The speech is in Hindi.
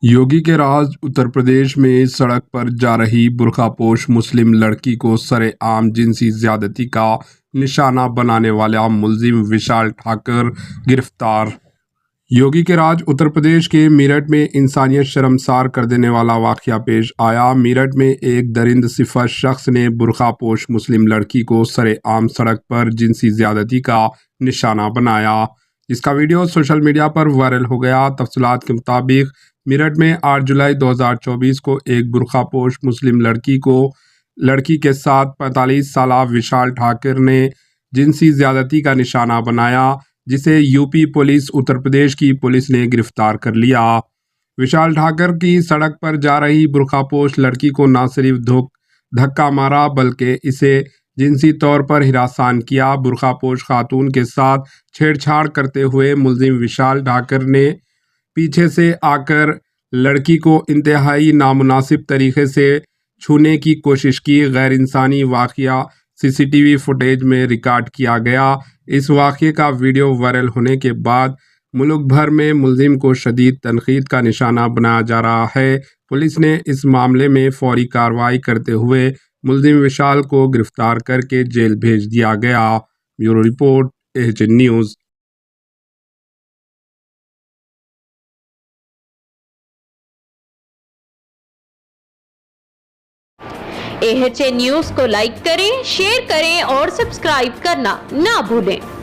योगी के राज उत्तर प्रदेश में सड़क पर जा रही बुर्कापोश मुस्लिम लड़की को सरेआम जिनसी ज्यादती का निशाना बनाने वाला मुलजिम विशाल ठाकर गिरफ्तार। योगी के राज उत्तर प्रदेश के मेरठ में इंसानियत शर्मसार कर देने वाला वाकया पेश आया। मेरठ में एक दरिंद सिफत शख्स ने बुर्कापोश मुस्लिम लड़की को सरेआम सड़क पर जिनसी ज्यादती का निशाना बनाया, जिसका वीडियो सोशल मीडिया पर वायरल हो गया। तफसीलात के मुताबिक मेरठ में 8 जुलाई 2024 को एक बुर्कापोश मुस्लिम लड़की के साथ 45 साल विशाल ठाकर ने जिनसी ज्यादती का निशाना बनाया, जिसे यूपी पुलिस उत्तर प्रदेश की पुलिस ने गिरफ्तार कर लिया। विशाल ठाकर की सड़क पर जा रही बुर्कापोश लड़की को न सिर्फ धक्का मारा बल्कि इसे जिनसी तौर पर हिरासान किया। बुर्कापोश खातून के साथ छेड़छाड़ करते हुए मुलजिम विशाल ठाकर ने पीछे से आकर लड़की को इंतहाई नामुनासिब तरीके से छूने की कोशिश की। गैर इंसानी वाकया सीसीटीवी फुटेज में रिकॉर्ड किया गया। इस वाकये का वीडियो वायरल होने के बाद मुल्क भर में मुलजिम को शदीद तनकीद का निशाना बनाया जा रहा है। पुलिस ने इस मामले में फौरी कार्रवाई करते हुए मुलजिम विशाल को गिरफ्तार करके जेल भेज दिया गया। Bureau report, AHN news. AHN news को लाइक करें, शेयर करें और सब्सक्राइब करना ना भूलें।